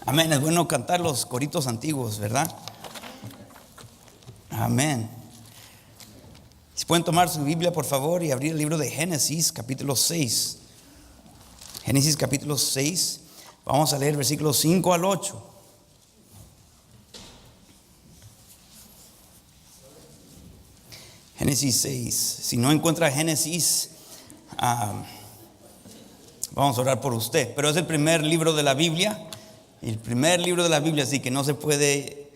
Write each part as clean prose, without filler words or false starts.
Amén. Es bueno cantar los coritos antiguos, ¿verdad? Amén. Si pueden tomar su Biblia, por favor, y abrir el libro de Génesis, capítulo 6. Génesis, capítulo 6. Vamos a leer versículos 5 al 8. Génesis 6. Si no encuentra Génesis, vamos a orar por usted. Pero es el primer libro de la Biblia. El primer libro de la Biblia, así que no se puede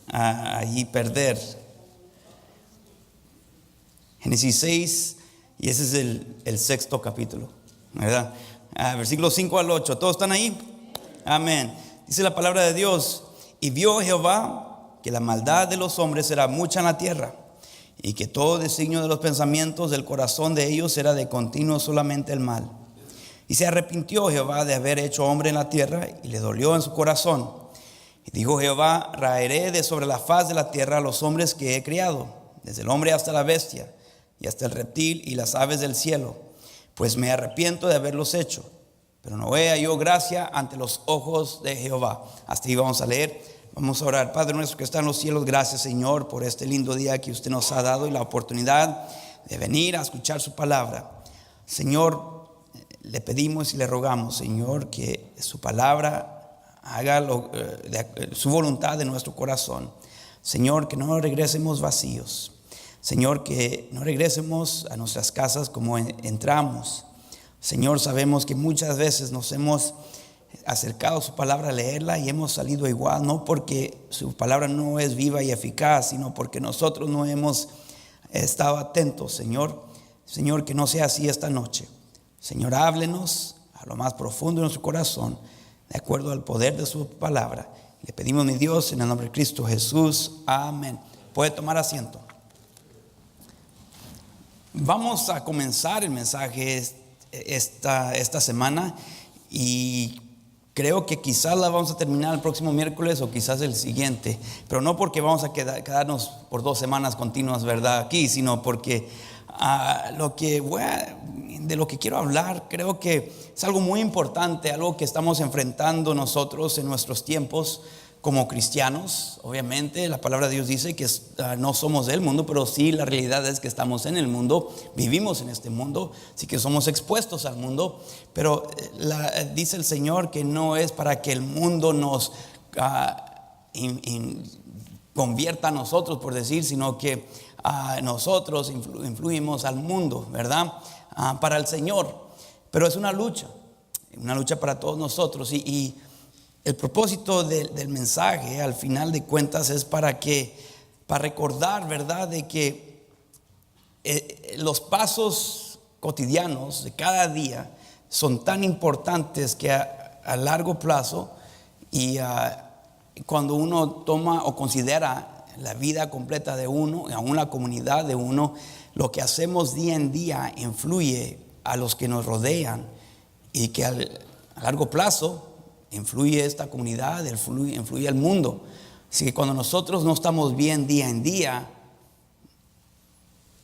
allí perder. Génesis 6, y ese es el sexto capítulo, ¿verdad? Versículos 5 al 8. ¿Todos están ahí? Amén. Dice la palabra de Dios: y vio Jehová que la maldad de los hombres era mucha en la tierra, y que todo designio de los pensamientos del corazón de ellos era de continuo solamente el mal. Y se arrepintió Jehová de haber hecho hombre en la tierra, y le dolió en su corazón. Y dijo Jehová: raeré de sobre la faz de la tierra a los hombres que he criado, desde el hombre hasta la bestia, y hasta el reptil y las aves del cielo, pues me arrepiento de haberlos hecho. Pero no hallé gracia ante los ojos de Jehová. Hasta ahí vamos a leer. Vamos a orar. Padre nuestro que está en los cielos, gracias, Señor, por este lindo día que usted nos ha dado y la oportunidad de venir a escuchar su palabra. Señor, le pedimos y le rogamos, Señor, que su palabra haga su voluntad en nuestro corazón. Señor, que no regresemos vacíos. Señor, que no regresemos a nuestras casas como entramos. Señor, sabemos que muchas veces nos hemos acercado a su palabra a leerla y hemos salido igual, no porque su palabra no es viva y eficaz, sino porque nosotros no hemos estado atentos, Señor. Señor, que no sea así esta noche. Señor, háblenos a lo más profundo de nuestro corazón, de acuerdo al poder de su palabra. Le pedimos, mi Dios, en el nombre de Cristo Jesús. Amén. Puede tomar asiento. Vamos a comenzar el mensaje esta semana, y creo que quizás la vamos a terminar el próximo miércoles o quizás el siguiente, pero no porque vamos a quedarnos por 2 semanas continuas, ¿verdad? Aquí, sino porque de lo que quiero hablar, creo que es algo muy importante, algo que estamos enfrentando nosotros en nuestros tiempos como cristianos. Obviamente la palabra de Dios dice que no somos del mundo, pero sí la realidad es que estamos en el mundo, vivimos en este mundo, así que somos expuestos al mundo. Pero dice el Señor que no es para que el mundo nos convierta a nosotros, por decir, sino que nosotros influimos al mundo, ¿verdad? Para el Señor. Pero es una lucha para todos nosotros, y el propósito del mensaje, al final de cuentas, es para recordar, ¿verdad?, de que los pasos cotidianos de cada día son tan importantes que a largo plazo, y cuando uno toma o considera la vida completa de uno, aún la comunidad de uno, lo que hacemos día en día influye a los que nos rodean, y que a largo plazo influye esta comunidad, influye el mundo. Así que cuando nosotros no estamos bien día en día,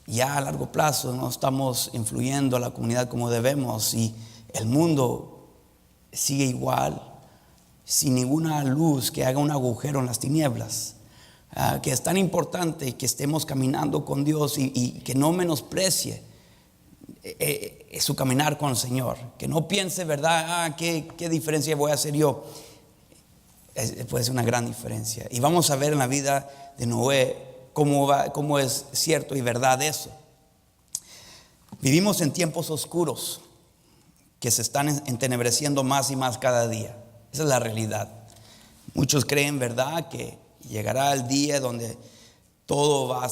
ya a largo plazo no estamos influyendo a la comunidad como debemos, y el mundo sigue igual, sin ninguna luz que haga un agujero en las tinieblas. Que es tan importante que estemos caminando con Dios, y que no menosprecie su caminar con el Señor. Que no piense, ¿verdad? ¿Qué diferencia voy a hacer yo? Puede ser una gran diferencia. Y vamos a ver en la vida de Noé cómo es cierto y verdad eso. Vivimos en tiempos oscuros que se están entenebreciendo más y más cada día. Esa es la realidad. Muchos creen, ¿verdad?, que llegará el día donde todo va a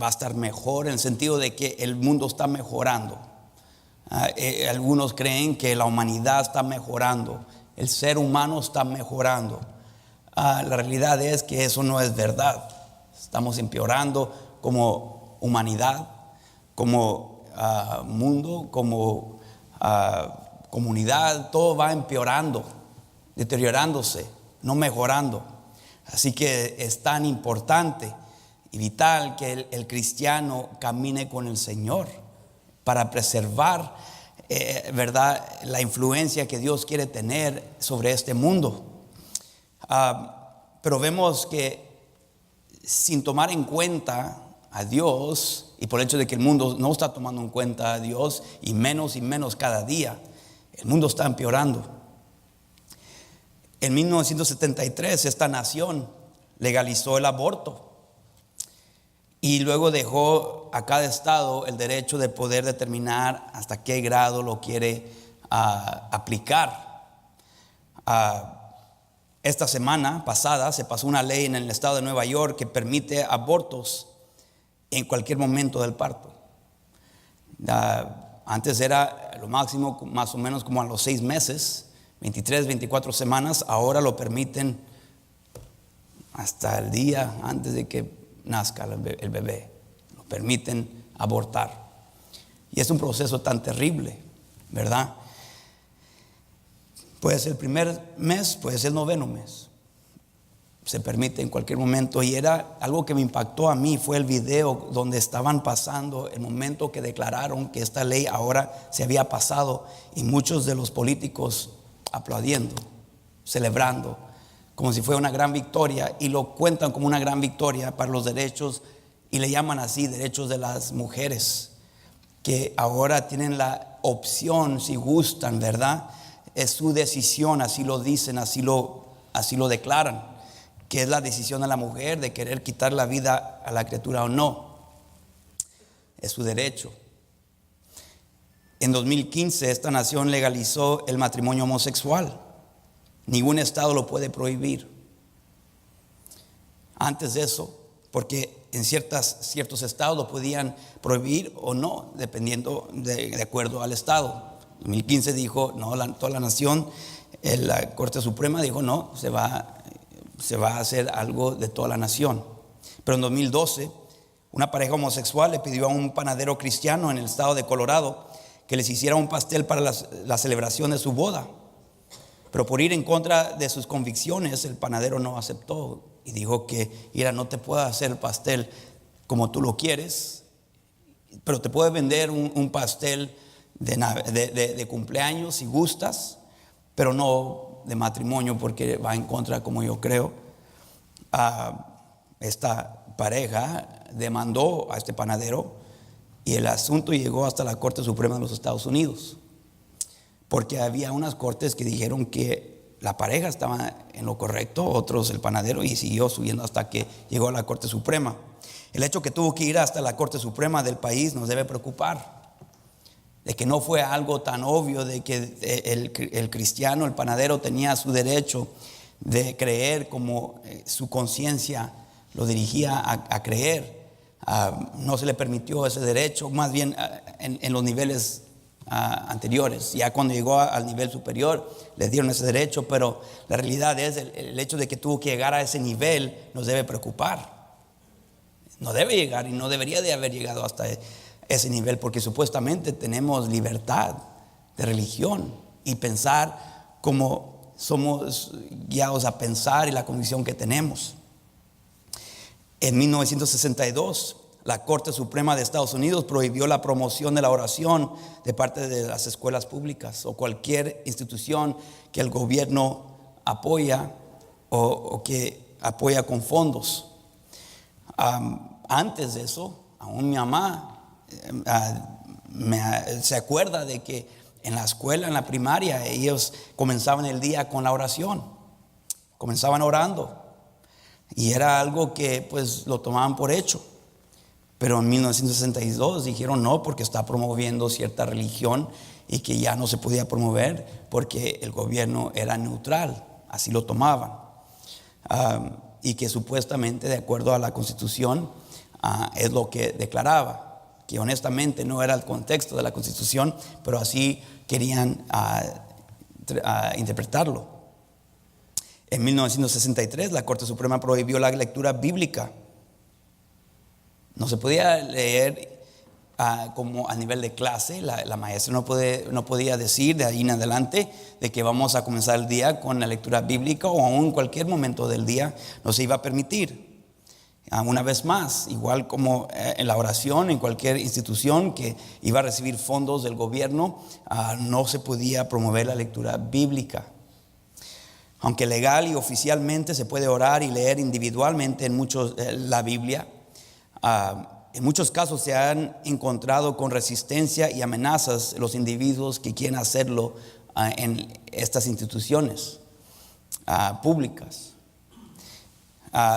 estar mejor, en el sentido de que el mundo está mejorando. Algunos creen que la humanidad está mejorando, el ser humano está mejorando. La realidad es que eso no es verdad. Estamos empeorando como humanidad, como mundo, como comunidad. Todo va empeorando, deteriorándose, no mejorando. Así que es tan importante y vital que el cristiano camine con el Señor para preservar ¿verdad?, la influencia que Dios quiere tener sobre este mundo. Pero vemos que sin tomar en cuenta a Dios, y por el hecho de que el mundo no está tomando en cuenta a Dios, y menos cada día, el mundo está empeorando. En 1973 esta nación legalizó el aborto y luego dejó a cada estado el derecho de poder determinar hasta qué grado lo quiere aplicar. Esta semana pasada se pasó una ley en el estado de Nueva York que permite abortos en cualquier momento del parto. Antes era lo máximo más o menos como a los 6 meses, 23, 24 semanas. Ahora lo permiten hasta el día antes de que nazca el bebé. Lo permiten abortar. Y es un proceso tan terrible, ¿verdad? Puede ser el primer mes, puede ser el 9º mes. Se permite en cualquier momento. Y era algo que me impactó a mí, fue el video donde estaban pasando el momento que declararon que esta ley ahora se había pasado, y muchos de los políticos aplaudiendo, celebrando, como si fuera una gran victoria, y lo cuentan como una gran victoria para los derechos, y le llaman así derechos de las mujeres, que ahora tienen la opción, si gustan, ¿verdad? Es su decisión, así lo dicen, así lo declaran, que es la decisión de la mujer de querer quitar la vida a la criatura o no. Es su derecho. En 2015 esta nación legalizó el matrimonio homosexual. Ningún estado lo puede prohibir. Antes de eso, porque en ciertos estados lo podían prohibir o no, dependiendo de acuerdo al estado. 2015 dijo no, toda la nación. La Corte Suprema dijo no, se va a hacer algo de toda la nación. Pero en 2012 una pareja homosexual le pidió a un panadero cristiano en el estado de Colorado que les hiciera un pastel para la celebración de su boda. Pero por ir en contra de sus convicciones, el panadero no aceptó y dijo que mira, no te puedo hacer el pastel como tú lo quieres, pero te puedo vender un pastel de cumpleaños si gustas, pero no de matrimonio, porque va en contra, como yo creo. Esta pareja demandó a este panadero y el asunto llegó hasta la Corte Suprema de los Estados Unidos, porque había unas cortes que dijeron que la pareja estaba en lo correcto, otros el panadero, y siguió subiendo hasta que llegó a la Corte Suprema. El hecho que tuvo que ir hasta la Corte Suprema del país nos debe preocupar, de que no fue algo tan obvio de que el cristiano, el panadero, tenía su derecho de creer como su conciencia lo dirigía a creer. No se le permitió ese derecho, más bien en los niveles anteriores. Ya cuando llegó al nivel superior le dieron ese derecho, pero la realidad es el hecho de que tuvo que llegar a ese nivel nos debe preocupar. No debe llegar y no debería de haber llegado hasta ese nivel, porque supuestamente tenemos libertad de religión y pensar como somos guiados a pensar, y la convicción que tenemos. En 1962 la Corte Suprema de Estados Unidos prohibió la promoción de la oración de parte de las escuelas públicas o cualquier institución que el gobierno apoya o que apoya con fondos. Antes de eso, aún mi mamá se acuerda de que en la escuela, en la primaria, ellos comenzaban el día con la oración, comenzaban orando, y era algo que pues lo tomaban por hecho. Pero en 1962 dijeron no, porque está promoviendo cierta religión y que ya no se podía promover porque el gobierno era neutral, así lo tomaban. Y que supuestamente, de acuerdo a la Constitución, es lo que declaraba, que honestamente no era el contexto de la Constitución, pero así querían interpretarlo. En 1963 la Corte Suprema prohibió la lectura bíblica. No se podía leer como a nivel de clase. La maestra no podía decir de ahí en adelante de que vamos a comenzar el día con la lectura bíblica, o aún en cualquier momento del día no se iba a permitir. Una vez más, igual como en la oración, en cualquier institución que iba a recibir fondos del gobierno, no se podía promover la lectura bíblica. Aunque legal y oficialmente se puede orar y leer individualmente en la Biblia, en muchos casos se han encontrado con resistencia y amenazas los individuos que quieren hacerlo en estas instituciones públicas.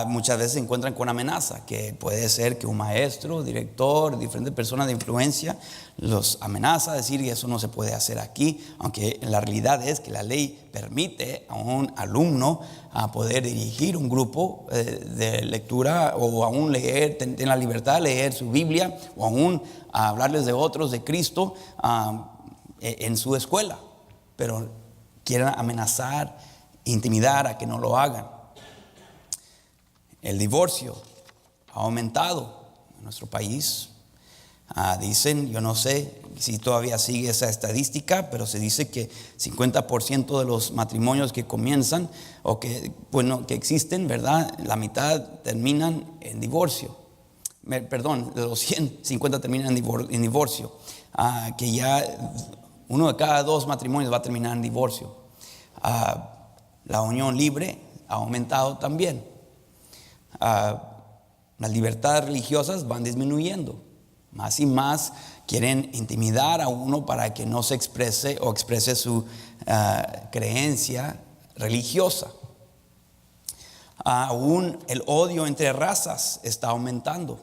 Muchas veces se encuentran con amenaza, que puede ser que un maestro, director, diferentes personas de influencia los amenaza a decir que eso no se puede hacer aquí, aunque la realidad es que la ley permite a un alumno a poder dirigir un grupo de lectura, o aún leer, tener la libertad de leer su Biblia, o aún hablarles de otros de Cristo en su escuela, pero quieren amenazar, intimidar a que no lo hagan. El divorcio ha aumentado en nuestro país. Dicen, yo no sé si todavía sigue esa estadística, pero se dice que 50% de los matrimonios que comienzan o que existen, ¿verdad? La mitad terminan en divorcio. Perdón, de los 150 terminan en divorcio. Que ya 1 de cada 2 matrimonios va a terminar en divorcio. La unión libre ha aumentado también. Las libertades religiosas van disminuyendo. Más y más quieren intimidar a uno para que no se exprese o exprese su creencia religiosa. Aún el odio entre razas está aumentando.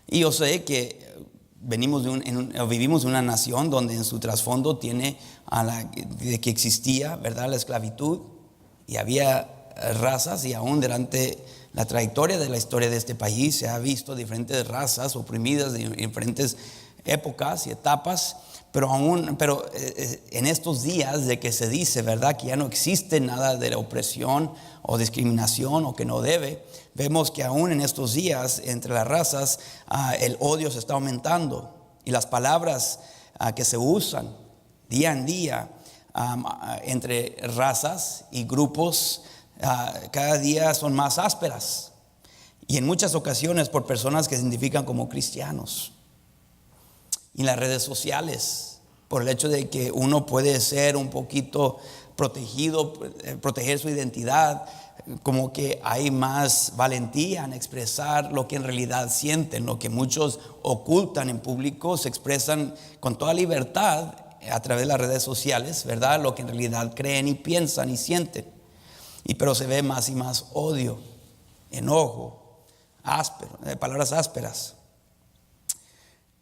Y yo sé que vivimos en una nación donde en su trasfondo tiene de que existía, ¿verdad?, la esclavitud, y había razas, y aún durante la trayectoria de la historia de este país se ha visto diferentes razas oprimidas en diferentes épocas y etapas, pero en estos días de que se dice, ¿verdad?, que ya no existe nada de la opresión o discriminación, o que no debe, vemos que aún en estos días entre las razas el odio se está aumentando, y las palabras que se usan día en día entre razas y grupos cada día son más ásperas, y en muchas ocasiones por personas que se identifican como cristianos. Y en las redes sociales, por el hecho de que uno puede ser un poquito protegido, proteger su identidad, como que hay más valentía en expresar lo que en realidad sienten. Lo que muchos ocultan en público se expresan con toda libertad a través de las redes sociales, ¿verdad?, lo que en realidad creen y piensan y sienten. Pero se ve más y más odio, enojo, palabras ásperas.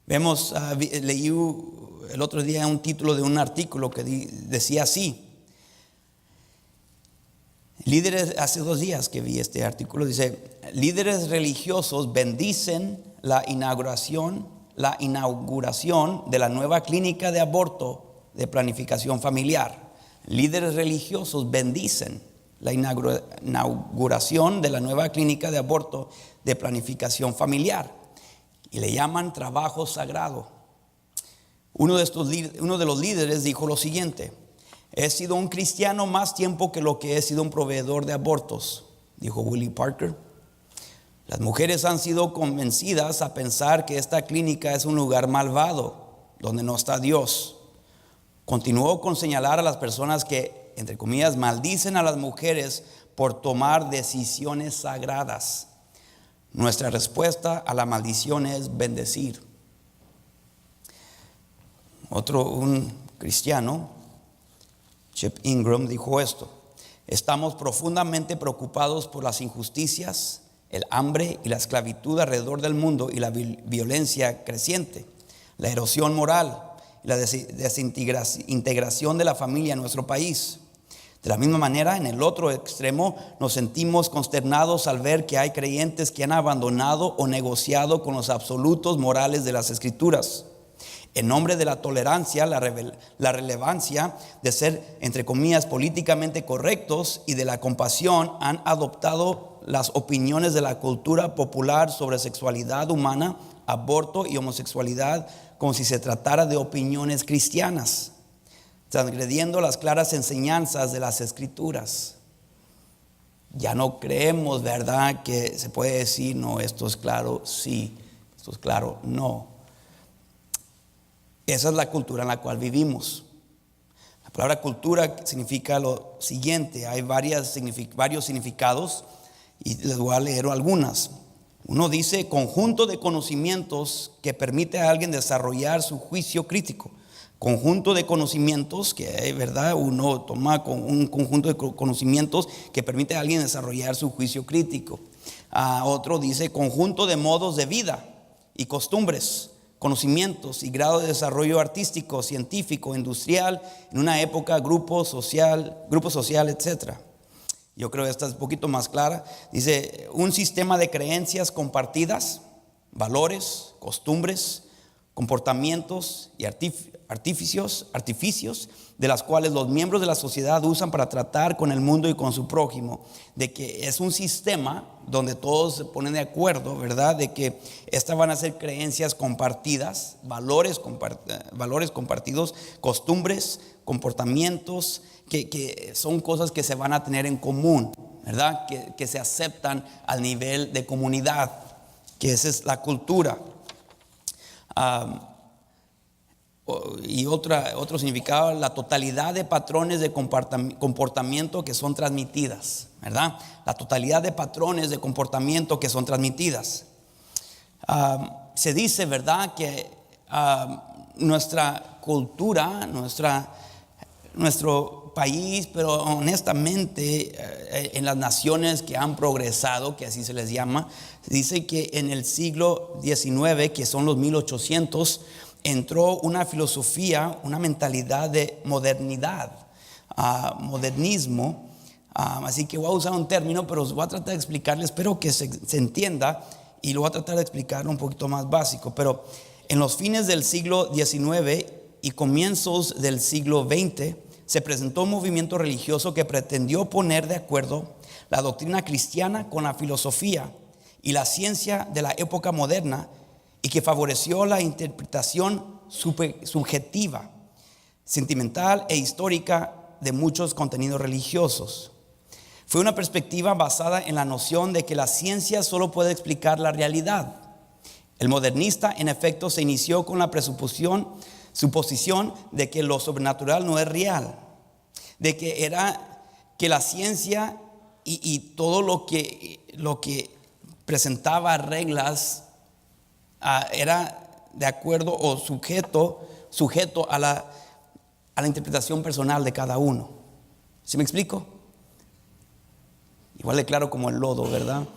Leí el otro día un título de un artículo que decía así. Hace 2 días que vi este artículo, dice: líderes religiosos bendicen la inauguración de la nueva clínica de aborto de planificación familiar. Líderes religiosos bendicen la inauguración de la nueva clínica de aborto de planificación familiar, y le llaman trabajo sagrado. Uno de los líderes dijo lo siguiente: he sido un cristiano más tiempo que lo que he sido un proveedor de abortos, dijo Willie Parker. Las mujeres han sido convencidas a pensar que esta clínica es un lugar malvado donde no está Dios. Continuó con señalar a las personas que, entre comillas, maldicen a las mujeres por tomar decisiones sagradas. Nuestra respuesta a la maldición es bendecir. Un cristiano, Chip Ingram, dijo esto: estamos profundamente preocupados por las injusticias, el hambre y la esclavitud alrededor del mundo, y la violencia creciente, la erosión moral, la desintegración de la familia en nuestro país. De la misma manera, en el otro extremo, nos sentimos consternados al ver que hay creyentes que han abandonado o negociado con los absolutos morales de las Escrituras. En nombre de la tolerancia, la relevancia de ser, entre comillas, políticamente correctos, y de la compasión, han adoptado las opiniones de la cultura popular sobre sexualidad humana, aborto y homosexualidad como si se tratara de opiniones cristianas, transgrediendo las claras enseñanzas de las Escrituras. ya no creemos, ¿verdad?, que se puede decir, no, esto es claro, sí, esto es claro, no. Esa es la cultura en la cual vivimos. La palabra cultura significa lo siguiente. Hay varios significados y les voy a leer algunas. Uno dice conjunto de conocimientos que permite a alguien desarrollar su juicio crítico. Conjunto de conocimientos que, ¿verdad?, uno toma con un conjunto de conocimientos que permite a alguien desarrollar su juicio crítico. Otro dice conjunto de modos de vida y costumbres, conocimientos y grado de desarrollo artístico, científico, industrial, en una época, grupo social, etc. Yo creo que esta es un poquito más clara. Dice un sistema de creencias compartidas, valores, costumbres, comportamientos y artificios de las cuales los miembros de la sociedad usan para tratar con el mundo y con su prójimo. De que es un sistema donde todos se ponen de acuerdo, ¿verdad?, de que estas van a ser creencias compartidas, valores compartidos, costumbres, comportamientos que son cosas que se van a tener en común, ¿verdad?, que se aceptan al nivel de comunidad, que esa es la cultura. Y otro significado, la totalidad de patrones de comportamiento que son transmitidas, ¿verdad? La totalidad de patrones de comportamiento que son transmitidas. Se dice, ¿verdad?, que nuestra cultura, nuestro país, pero honestamente en las naciones que han progresado, que así se les llama, se dice que en el siglo XIX, que son los 1800, entró una filosofía, una mentalidad de modernidad, modernismo. Así que voy a usar un término, pero os voy a tratar de explicarle, espero que se entienda, y lo voy a tratar de explicar un poquito más básico. Pero en los fines del siglo XIX y comienzos del siglo XX se presentó un movimiento religioso que pretendió poner de acuerdo la doctrina cristiana con la filosofía y la ciencia de la época moderna, y que favoreció la interpretación subjetiva, sentimental e histórica de muchos contenidos religiosos. Fue una perspectiva basada en la noción de que la ciencia solo puede explicar la realidad. El modernista, en efecto, se inició con la suposición de que lo sobrenatural no es real, de que la ciencia y todo lo que presentaba reglas era de acuerdo o sujeto a la interpretación personal de cada uno. ¿Sí me explico? Igual de claro como el lodo, ¿verdad?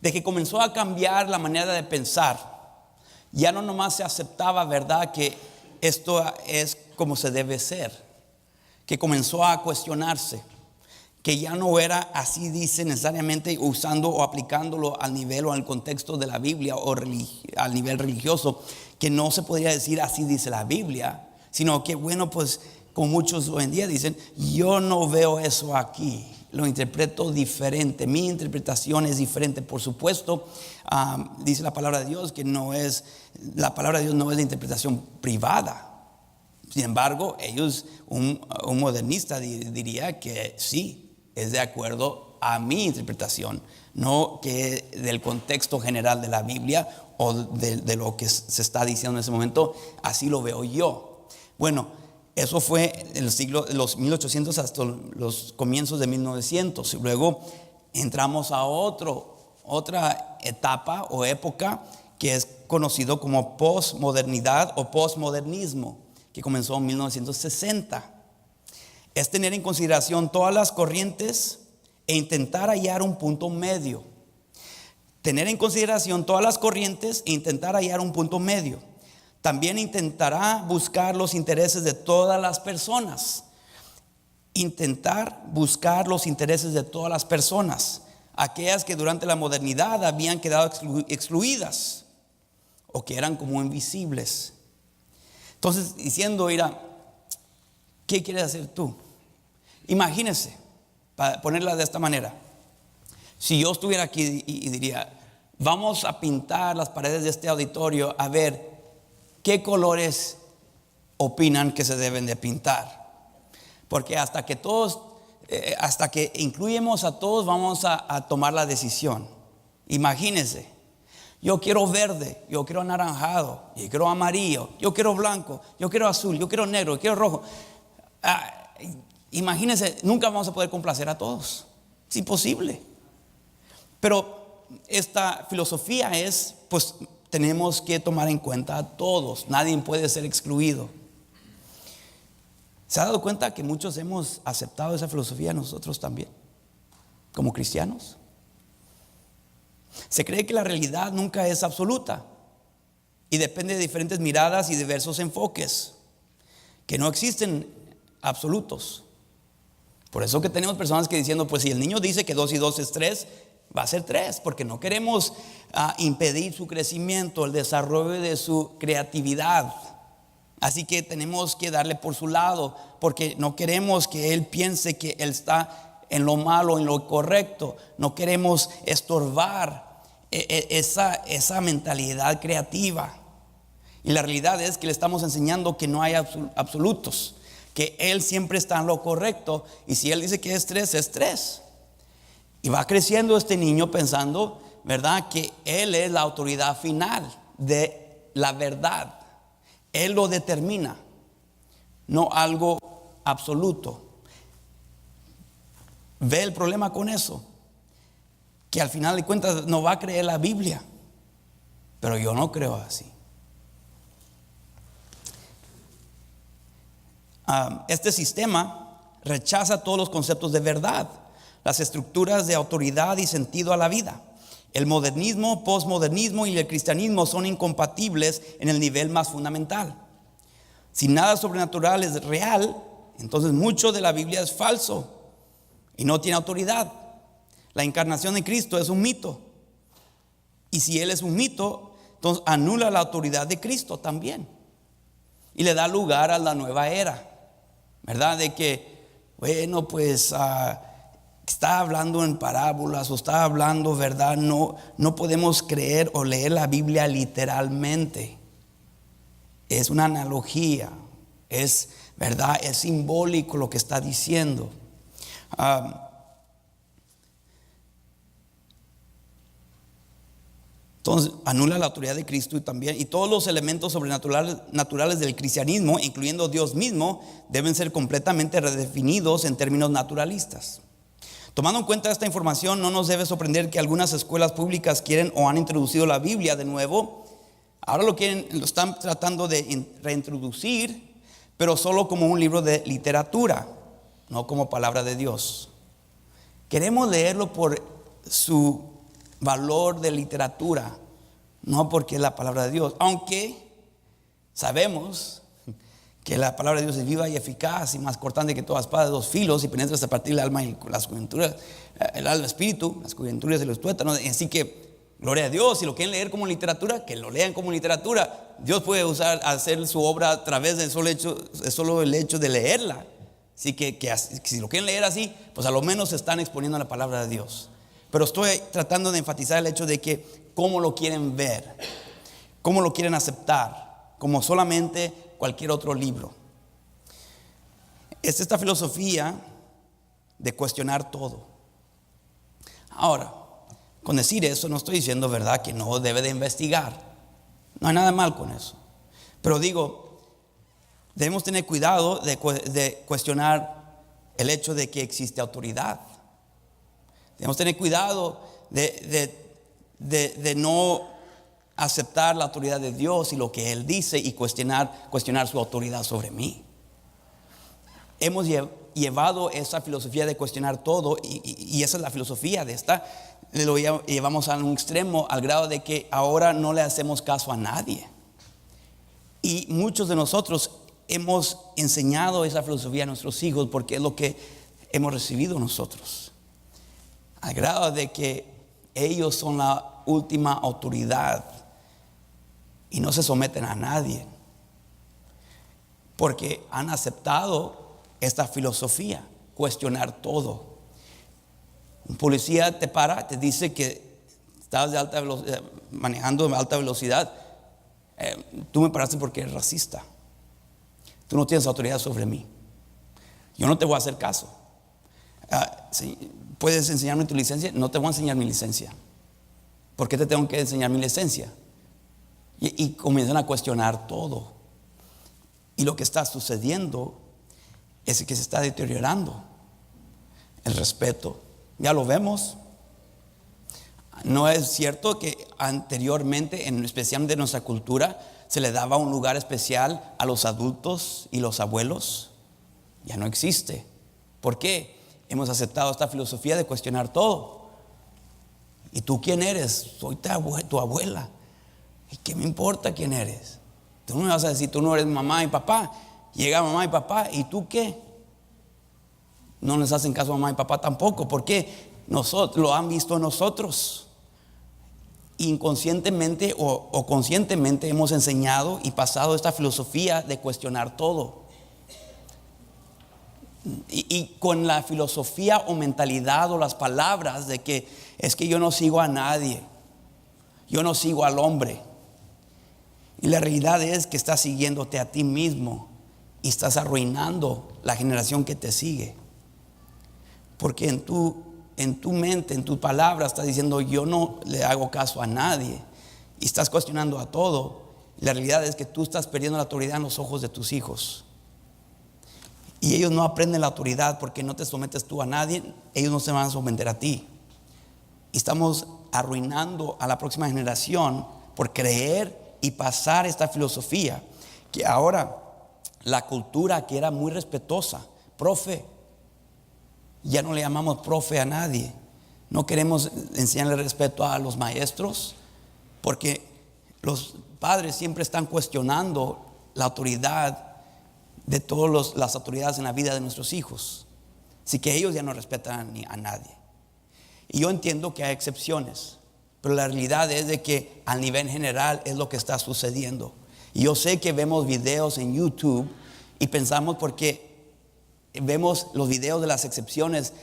De que comenzó a cambiar la manera de pensar. Ya no nomás se aceptaba, ¿verdad?, que esto es como se debe ser. Que comenzó a cuestionarse. Que ya no era así, dice, necesariamente usando o aplicándolo al nivel o al contexto de la Biblia o al nivel religioso, que no se podría decir así dice la Biblia, sino que bueno, pues como muchos hoy en día dicen, yo no veo eso aquí, lo interpreto diferente, mi interpretación es diferente. Por supuesto, dice la palabra de Dios que la palabra de Dios no es de interpretación privada. Sin embargo, un modernista diría que sí, es de acuerdo a mi interpretación, no que del contexto general de la Biblia o de lo que se está diciendo en ese momento, así lo veo yo. Bueno, eso fue en los 1800 hasta los comienzos de 1900. Y luego entramos a otra etapa o época que es conocido como posmodernidad o posmodernismo, que comenzó en 1960. Es tener en consideración todas las corrientes e intentar hallar un punto medio. Tener en consideración todas las corrientes e intentar hallar un punto medio. También intentará buscar los intereses de todas las personas. Intentar buscar los intereses de todas las personas. Aquellas que durante la modernidad habían quedado excluidas o que eran como invisibles. Entonces, diciendo, mira, ¿qué quieres hacer tú? Imagínese, para ponerla de esta manera, si yo estuviera aquí y diría, vamos a pintar las paredes de este auditorio a ver qué colores opinan que se deben de pintar. Porque hasta que todos hasta que incluyemos a todos, vamos a tomar la decisión. Imagínense, yo quiero verde, yo quiero anaranjado, yo quiero amarillo, yo quiero blanco, yo quiero azul, yo quiero negro, yo quiero rojo. Imagínense, nunca vamos a poder complacer a todos. Es imposible. Pero esta filosofía es, pues tenemos que tomar en cuenta a todos. Nadie puede ser excluido. ¿Se ha dado cuenta que muchos hemos aceptado esa filosofía nosotros también, como cristianos? Se cree que la realidad nunca es absoluta y depende de diferentes miradas y diversos enfoques, que no existen absolutos. Por eso que tenemos personas que diciendo, pues si el niño dice que 2 y 2 es 3, va a ser 3, porque no queremos impedir su crecimiento, el desarrollo de su creatividad. Así que tenemos que darle por su lado, porque no queremos que él piense que él está en lo malo, en lo correcto. No queremos estorbar esa mentalidad creativa. Y la realidad es que le estamos enseñando que no hay absolutos, que él siempre está en lo correcto, y si él dice que es 3, es 3. Y va creciendo este niño pensando, ¿verdad?, que él es la autoridad final de la verdad. Él lo determina, no algo absoluto. Ve el problema con eso, que al final de cuentas no va a creer la Biblia. Pero yo no creo así. Este sistema rechaza todos los conceptos de verdad, las estructuras de autoridad y sentido a la vida. El modernismo, posmodernismo y el cristianismo son incompatibles en el nivel más fundamental. Si nada sobrenatural es real, entonces mucho de la Biblia es falso y no tiene autoridad. La encarnación de Cristo es un mito. Y si Él es un mito, entonces anula la autoridad de Cristo también. Y le da lugar a la nueva era, ¿verdad? De que, bueno, pues está hablando en parábolas o está hablando, ¿verdad? No podemos creer o leer la Biblia literalmente. Es una analogía, es, ¿verdad?, es simbólico lo que está diciendo. Entonces anula la autoridad de Cristo y todos los elementos sobrenaturales del cristianismo, incluyendo Dios mismo, deben ser completamente redefinidos en términos naturalistas. Tomando en cuenta esta información, no nos debe sorprender que algunas escuelas públicas quieren o han introducido la Biblia de nuevo. Ahora lo están tratando de reintroducir, pero solo como un libro de literatura, no como palabra de Dios. Queremos leerlo por su valor de literatura, no porque es la palabra de Dios, aunque sabemos que la palabra de Dios es viva y eficaz y más cortante que toda espada de 2 filos y penetra hasta partir el alma y las coyunturas, el alma, el espíritu, las coyunturas y los tuétanos. Así que gloria a Dios. Si lo quieren leer como literatura, que lo lean como literatura. Dios puede hacer su obra a través del solo el hecho de leerla. Así que si lo quieren leer así, pues a lo menos se están exponiendo a la palabra de Dios. Pero estoy tratando de enfatizar el hecho de que cómo lo quieren ver, cómo lo quieren aceptar, como solamente cualquier otro libro. Es esta filosofía de cuestionar todo. Ahora, con decir eso no estoy diciendo, ¿verdad?, que no debe de investigar. No hay nada mal con eso. Pero digo, debemos tener cuidado de cuestionar el hecho de que existe autoridad. Debemos tener cuidado de no aceptar la autoridad de Dios y lo que Él dice y cuestionar su autoridad sobre mí. Hemos llevado esa filosofía de cuestionar todo y esa es la filosofía de esta. Lo llevamos a un extremo al grado de que ahora no le hacemos caso a nadie. Y muchos de nosotros hemos enseñado esa filosofía a nuestros hijos porque es lo que hemos recibido nosotros. Al grado de que ellos son la última autoridad y no se someten a nadie porque han aceptado esta filosofía, cuestionar todo. Un policía te para, te dice que estás de alta velocidad, manejando a alta velocidad. Tú me paraste porque eres racista. Tú no tienes autoridad sobre mí. Yo no te voy a hacer caso. Sí, ¿puedes enseñarme tu licencia? No te voy a enseñar mi licencia. ¿Por qué te tengo que enseñar mi licencia? Y comienzan a cuestionar todo. Y lo que está sucediendo es que se está deteriorando el respeto. Ya lo vemos. No es cierto que anteriormente, en especial de nuestra cultura, se le daba un lugar especial a los adultos y los abuelos. Ya no existe. ¿Por qué? Hemos aceptado esta filosofía de cuestionar todo. ¿Y tú quién eres? Soy tu abuela. ¿Y qué me importa quién eres? Tú no me vas a decir, tú no eres mamá y papá. Llega mamá y papá, ¿y tú qué? No les hacen caso a mamá y papá tampoco. ¿Por qué? Nosotros lo han visto en nosotros. Inconscientemente o conscientemente hemos enseñado y pasado esta filosofía de cuestionar todo. Y con la filosofía o mentalidad o las palabras de que es que yo no sigo a nadie, yo no sigo al hombre. Y la realidad es que estás siguiéndote a ti mismo y estás arruinando la generación que te sigue. Porque en tu mente, en tus palabras estás diciendo yo no le hago caso a nadie y estás cuestionando a todo. La realidad es que tú estás perdiendo la autoridad en los ojos de tus hijos. Y ellos no aprenden la autoridad porque no te sometes tú a nadie. Ellos no se van a someter a ti. Y estamos arruinando a la próxima generación por creer y pasar esta filosofía. Que ahora la cultura que era muy respetuosa, profe, ya no le llamamos profe a nadie. No queremos enseñarle respeto a los maestros porque los padres siempre están cuestionando la autoridad de todas las autoridades en la vida de nuestros hijos. Así que ellos ya no respetan a nadie. Y yo entiendo que hay excepciones, pero la realidad es de que a nivel general es lo que está sucediendo. Y yo sé que vemos videos en YouTube y pensamos porque vemos los videos de las excepciones,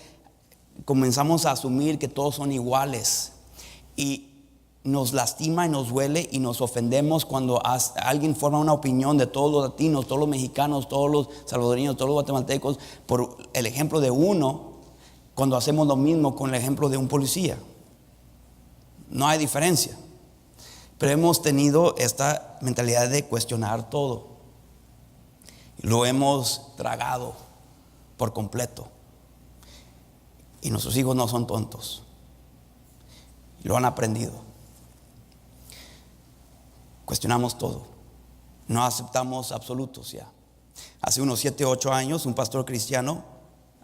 comenzamos a asumir que todos son iguales. Y nos lastima y nos duele y nos ofendemos cuando alguien forma una opinión de todos los latinos, todos los mexicanos, todos los salvadoreños, todos los guatemaltecos por el ejemplo de uno, cuando hacemos lo mismo con el ejemplo de un policía. No hay diferencia. Pero hemos tenido esta mentalidad de cuestionar todo. Lo hemos tragado por completo. Y nuestros hijos no son tontos. Lo han aprendido. Cuestionamos todo. No aceptamos absolutos ya. Hace unos 7 u 8 años, un pastor cristiano,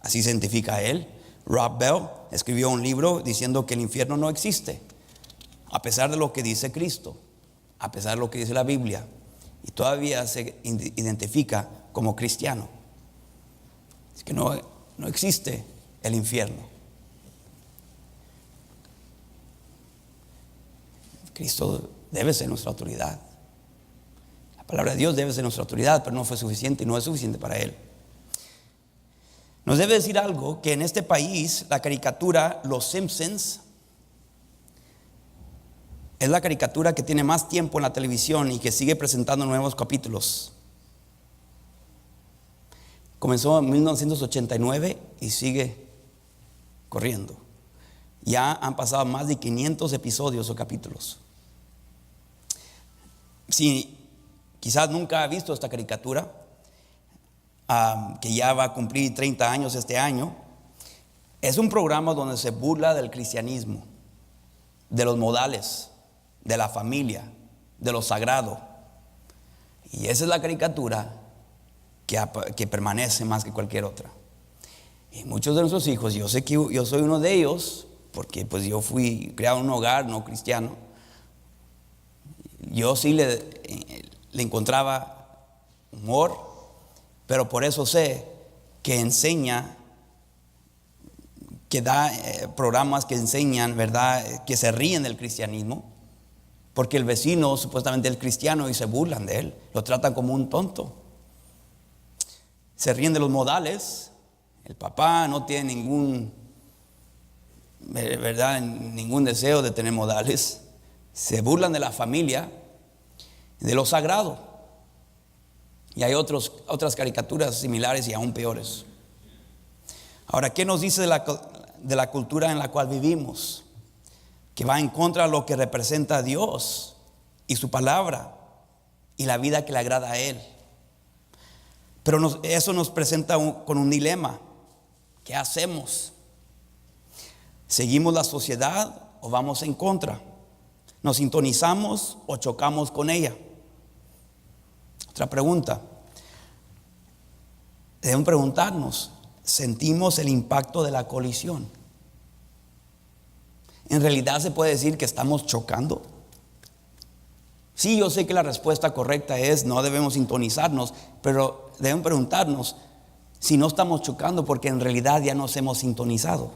así se identifica a él, Rob Bell, escribió un libro diciendo que el infierno no existe, a pesar de lo que dice Cristo, a pesar de lo que dice la Biblia, y todavía se identifica como cristiano. Es que no existe el infierno. Cristo debe ser nuestra autoridad. La palabra de Dios debe ser nuestra autoridad, pero no fue suficiente y no es suficiente para Él. Nos debe decir algo, que en este país la caricatura Los Simpsons es la caricatura que tiene más tiempo en la televisión y que sigue presentando nuevos capítulos. Comenzó en 1989 y sigue corriendo. Ya han pasado más de 500 episodios o capítulos. Si quizás nunca ha visto esta caricatura, que ya va a cumplir 30 años este año, es un programa donde se burla del cristianismo, de los modales, de la familia, de lo sagrado. Y esa es la caricatura que permanece más que cualquier otra. Y muchos de nuestros hijos, yo sé que yo soy uno de ellos, porque pues yo fui criado en un hogar no cristiano. Yo sí le encontraba humor, pero por eso sé que enseña, que da programas que enseñan, ¿verdad?, que se ríen del cristianismo, porque el vecino supuestamente es cristiano y se burlan de él, lo tratan como un tonto. Se ríen de los modales. El papá no tiene ningún deseo de tener modales. Se burlan de la familia, de lo sagrado. Y hay otras caricaturas similares y aún peores. Ahora, ¿qué nos dice de la cultura en la cual vivimos? Que va en contra de lo que representa a Dios y su palabra y la vida que le agrada a Él. Pero eso nos presenta con un dilema. ¿Qué hacemos? ¿Seguimos la sociedad o vamos en contra? ¿Nos sintonizamos o chocamos con ella? Otra pregunta. Debemos preguntarnos, ¿sentimos el impacto de la colisión? ¿En realidad se puede decir que estamos chocando? Sí, yo sé que la respuesta correcta es no debemos sintonizarnos, pero debemos preguntarnos si no estamos chocando porque en realidad ya nos hemos sintonizado.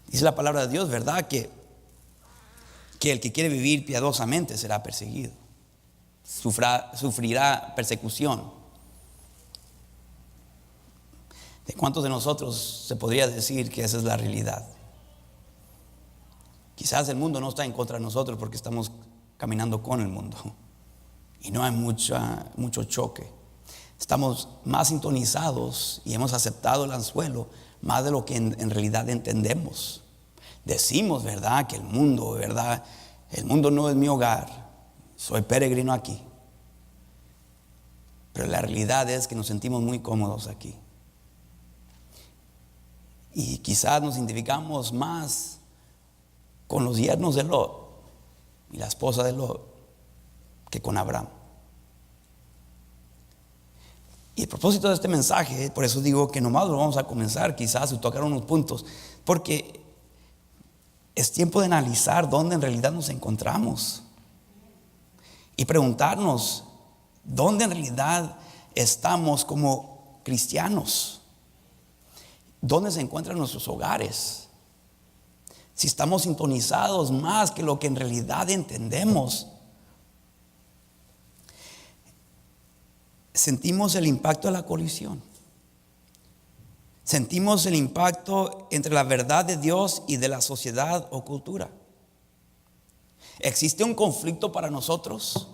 Dice la palabra de Dios, ¿verdad? Que el que quiere vivir piadosamente será perseguido, sufrirá persecución. ¿De cuántos de nosotros se podría decir que esa es la realidad? Quizás el mundo no está en contra de nosotros porque estamos caminando con el mundo y no hay mucho choque. Estamos más sintonizados y hemos aceptado el anzuelo más de lo que en realidad entendemos. Decimos, ¿verdad? Que el mundo, ¿verdad? El mundo no es mi hogar, soy peregrino aquí. Pero la realidad es que nos sentimos muy cómodos aquí. Y quizás nos identificamos más con los yernos de Lot y la esposa de Lot que con Abraham. Y el propósito de este mensaje, por eso digo que nomás lo vamos a comenzar quizás y tocar unos puntos, porque es tiempo de analizar dónde en realidad nos encontramos y preguntarnos dónde en realidad estamos como cristianos, dónde se encuentran nuestros hogares, si estamos sintonizados más que lo que en realidad entendemos. Sentimos el impacto de la colisión. Sentimos el impacto entre la verdad de Dios y de la sociedad o cultura. ¿Existe un conflicto para nosotros?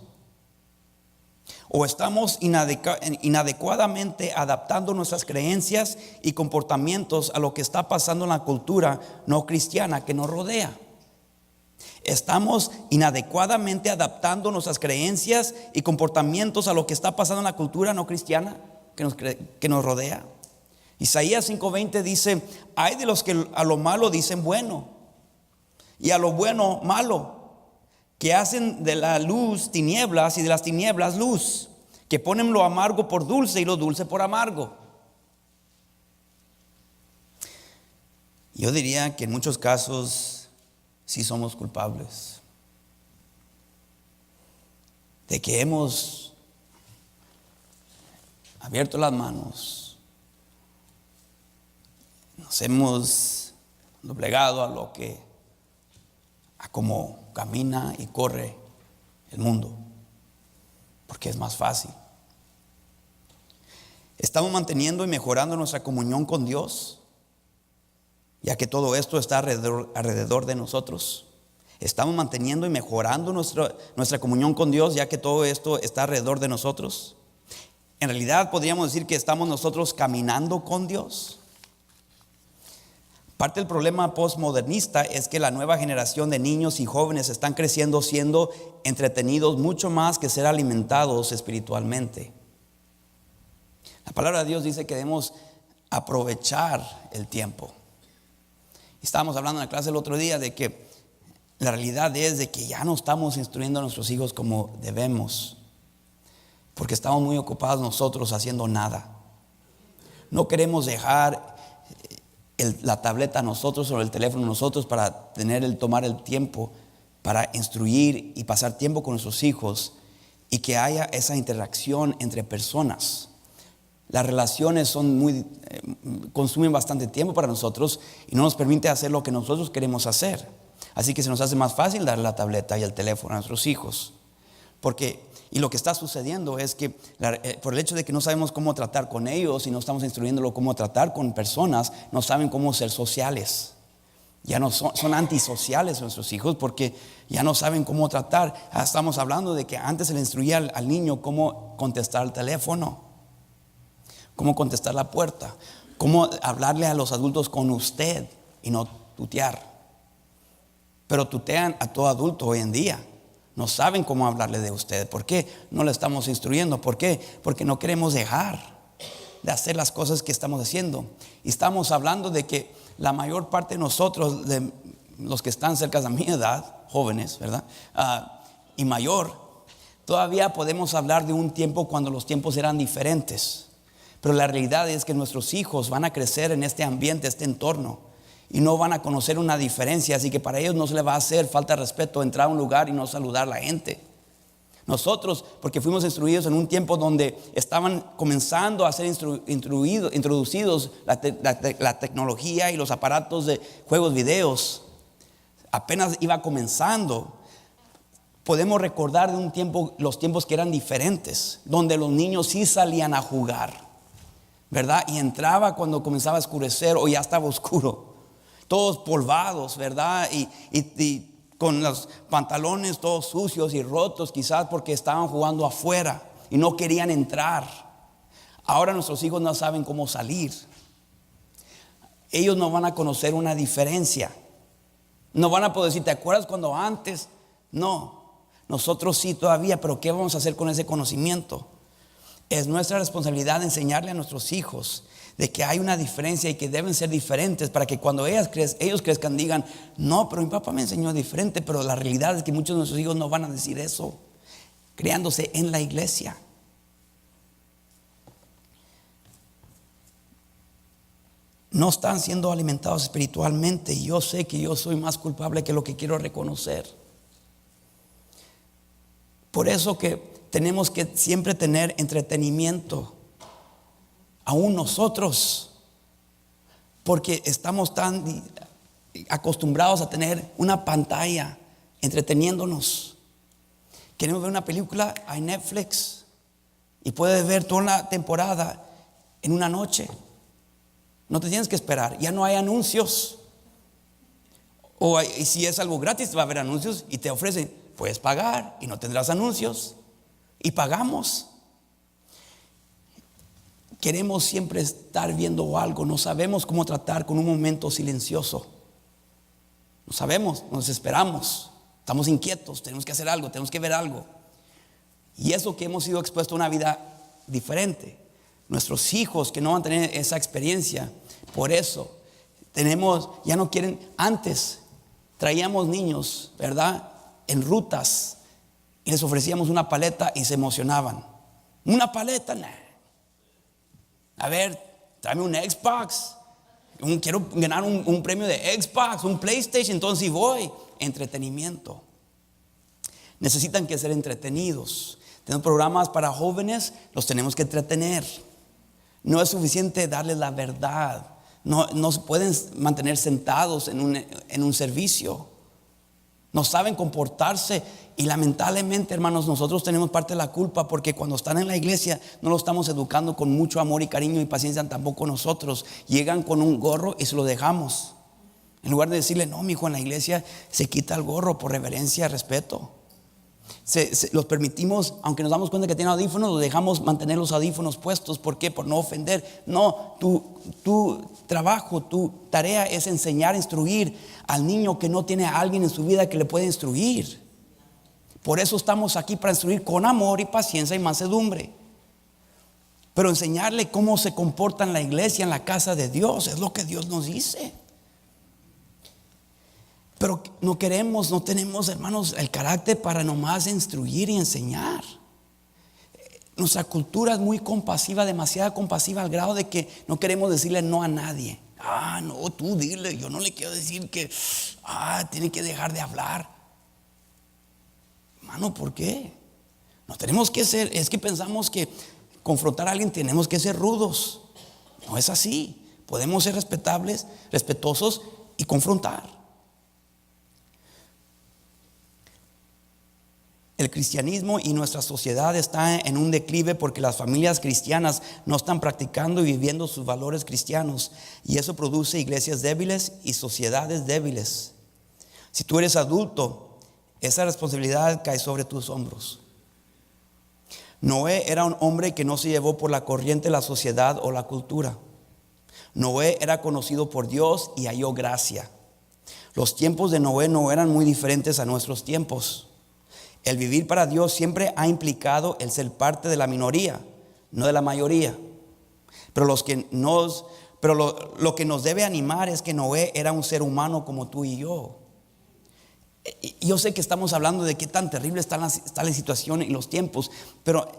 ¿O estamos inadecuadamente adaptando nuestras creencias y comportamientos a lo que está pasando en la cultura no cristiana que nos rodea? Estamos inadecuadamente adaptando nuestras creencias y comportamientos a lo que está pasando en la cultura no cristiana que nos rodea. Isaías 5:20 dice: hay de los que a lo malo dicen bueno y a lo bueno malo, que hacen de la luz tinieblas y de las tinieblas luz, que ponen lo amargo por dulce y lo dulce por amargo. Yo diría que en muchos casos sí somos culpables de que hemos abierto las manos, nos hemos doblegado a cómo camina y corre el mundo, porque es más fácil. Estamos manteniendo y mejorando nuestra comunión con Dios, ya que todo esto está alrededor de nosotros. Estamos manteniendo y mejorando nuestra comunión con Dios, ya que todo esto está alrededor de nosotros. En realidad podríamos decir que estamos nosotros caminando con Dios. Parte del problema postmodernista es que la nueva generación de niños y jóvenes están creciendo siendo entretenidos mucho más que ser alimentados espiritualmente. La palabra de Dios dice que debemos aprovechar el tiempo. Estábamos hablando en la clase el otro día de que la realidad es de que ya no estamos instruyendo a nuestros hijos como debemos, porque estamos muy ocupados nosotros haciendo nada. No queremos dejar la tableta a nosotros o el teléfono a nosotros para tomar el tiempo para instruir y pasar tiempo con nuestros hijos y que haya esa interacción entre personas. Las relaciones consumen bastante tiempo para nosotros y no nos permite hacer lo que nosotros queremos hacer. Así que se nos hace más fácil dar la tableta y el teléfono a nuestros hijos. Y lo que está sucediendo es que por el hecho de que no sabemos cómo tratar con ellos y no estamos instruyéndolo cómo tratar con personas, no saben cómo ser sociales. Ya no son antisociales nuestros hijos porque ya no saben cómo tratar. Estamos hablando de que antes se le instruía al niño cómo contestar el teléfono, cómo contestar la puerta, cómo hablarle a los adultos con usted y no tutear. Pero tutean a todo adulto hoy en día. No saben cómo hablarle de usted. ¿Por qué? No le estamos instruyendo. ¿Por qué? Porque no queremos dejar de hacer las cosas que estamos haciendo. Y estamos hablando de que la mayor parte de nosotros, de los que están cerca de mi edad, jóvenes, ¿verdad? Y mayor, todavía podemos hablar de un tiempo cuando los tiempos eran diferentes. Pero la realidad es que nuestros hijos van a crecer en este ambiente, este entorno, y no van a conocer una diferencia. Así que para ellos no se les va a hacer falta de respeto entrar a un lugar y no saludar a la gente. Nosotros, porque fuimos instruidos en un tiempo donde estaban comenzando a ser introducidos la tecnología y los aparatos de juegos videos, apenas iba comenzando. Podemos recordar de un tiempo, los tiempos que eran diferentes, donde los niños sí salían a jugar, ¿verdad? Y entraba cuando comenzaba a oscurecer o ya estaba oscuro, todos polvados, ¿verdad? Y con los pantalones todos sucios y rotos, quizás porque estaban jugando afuera y no querían entrar. Ahora nuestros hijos no saben cómo salir. Ellos no van a conocer una diferencia. No van a poder decir, ¿te acuerdas cuando antes? No, nosotros sí todavía, pero ¿qué vamos a hacer con ese conocimiento? Es nuestra responsabilidad enseñarle a nuestros hijos de que hay una diferencia y que deben ser diferentes, para que cuando ellos crezcan digan, no, pero mi papá me enseñó diferente. Pero la realidad es que muchos de nuestros hijos no van a decir eso, criándose en la iglesia. No están siendo alimentados espiritualmente, y yo sé que yo soy más culpable que lo que quiero reconocer. Por eso que tenemos que siempre tener entretenimiento, aún nosotros, porque estamos tan acostumbrados a tener una pantalla entreteniéndonos. Queremos ver una película, hay Netflix y puedes ver toda una temporada en una noche. No te tienes que esperar, ya no hay anuncios. Y si es algo gratis, va a haber anuncios y te ofrecen, puedes pagar y no tendrás anuncios. Y pagamos. Queremos siempre estar viendo algo. No sabemos cómo tratar con un momento silencioso. No sabemos, nos desesperamos, estamos inquietos, tenemos que hacer algo, tenemos que ver algo. Y eso que hemos sido expuestos a una vida diferente. Nuestros hijos que no van a tener esa experiencia. Por eso ya no quieren. Antes traíamos niños, ¿verdad?, en rutas, y les ofrecíamos una paleta y se emocionaban. Una paleta, nah. A ver, tráeme un Xbox. Quiero ganar un premio de Xbox, un PlayStation. Entonces sí voy. Entretenimiento. Necesitan que ser entretenidos. Tenemos programas para jóvenes, los tenemos que entretener. No es suficiente darles la verdad. No se pueden mantener sentados en un servicio. No saben comportarse. Y lamentablemente, hermanos, nosotros tenemos parte de la culpa, porque cuando están en la iglesia no lo estamos educando con mucho amor y cariño y paciencia. Tampoco nosotros. Llegan con un gorro y se lo dejamos, en lugar de decirle, no, mi hijo, en la iglesia se quita el gorro por reverencia, respeto. Los permitimos, aunque nos damos cuenta que tienen audífonos, los dejamos mantener los audífonos puestos. ¿Por qué? Por no ofender. No, tu trabajo, tu tarea es enseñar, instruir al niño que no tiene a alguien en su vida que le puede instruir. Por eso estamos aquí, para instruir con amor y paciencia y mansedumbre. Pero enseñarle cómo se comporta en la iglesia, en la casa de Dios, es lo que Dios nos dice. Pero no tenemos, hermanos, el carácter para nomás instruir y enseñar. Nuestra cultura es muy compasiva, demasiado compasiva, al grado de que no queremos decirle no a nadie. No, tú dile, yo no le quiero decir que tiene que dejar de hablar. Hermano, ¿por qué? No tenemos que ser, es que pensamos que confrontar a alguien tenemos que ser rudos. No es así. Podemos ser respetables, respetuosos y confrontar. El cristianismo y nuestra sociedad está en un declive porque las familias cristianas no están practicando y viviendo sus valores cristianos, y eso produce iglesias débiles y sociedades débiles. Si tú eres adulto, esa responsabilidad cae sobre tus hombros. Noé era un hombre que no se llevó por la corriente de la sociedad o la cultura. Noé era conocido por Dios y halló gracia. Los tiempos de Noé no eran muy diferentes a nuestros tiempos. El vivir para Dios siempre ha implicado el ser parte de la minoría, no de la mayoría. Pero lo que nos debe animar es que Noé era un ser humano como tú y yo. Yo sé que estamos hablando de qué tan terrible está la situación y los tiempos, pero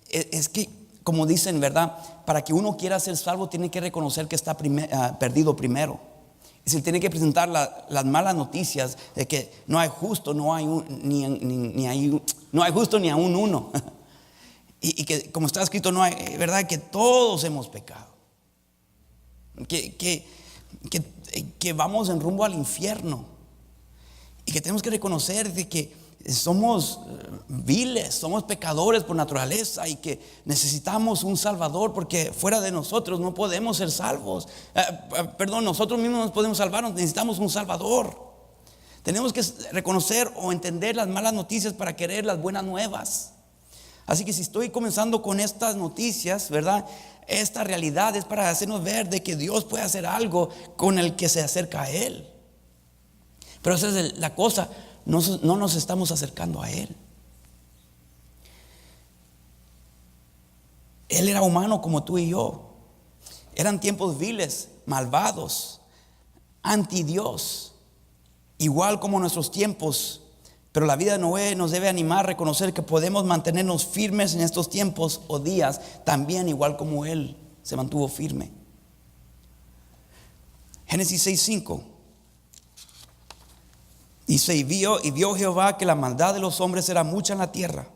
es que, como dicen, ¿verdad? Para que uno quiera ser salvo, tiene que reconocer que está perdido primero. Es decir, tiene que presentar las malas noticias de que no hay justo, no hay justo ni aún uno. Y que, como está escrito, no hay, ¿verdad? Que todos hemos pecado. Que vamos en rumbo al infierno. Y que tenemos que reconocer de que somos viles, somos pecadores por naturaleza y que necesitamos un Salvador, porque fuera de nosotros no podemos ser salvos. Nosotros mismos no podemos salvarnos, necesitamos un Salvador. Tenemos que reconocer o entender las malas noticias para querer las buenas nuevas. Así que si estoy comenzando con estas noticias, ¿verdad? Esta realidad es para hacernos ver de que Dios puede hacer algo con el que se acerca a Él. Pero esa es la cosa, no nos estamos acercando a Él. Él era humano como tú y yo. Eran tiempos viles, malvados, anti Dios, igual como nuestros tiempos. Pero la vida de Noé nos debe animar a reconocer que podemos mantenernos firmes en estos tiempos o días, también igual como Él se mantuvo firme. Génesis 6:5 dice: y vio Jehová que la maldad de los hombres era mucha en la tierra.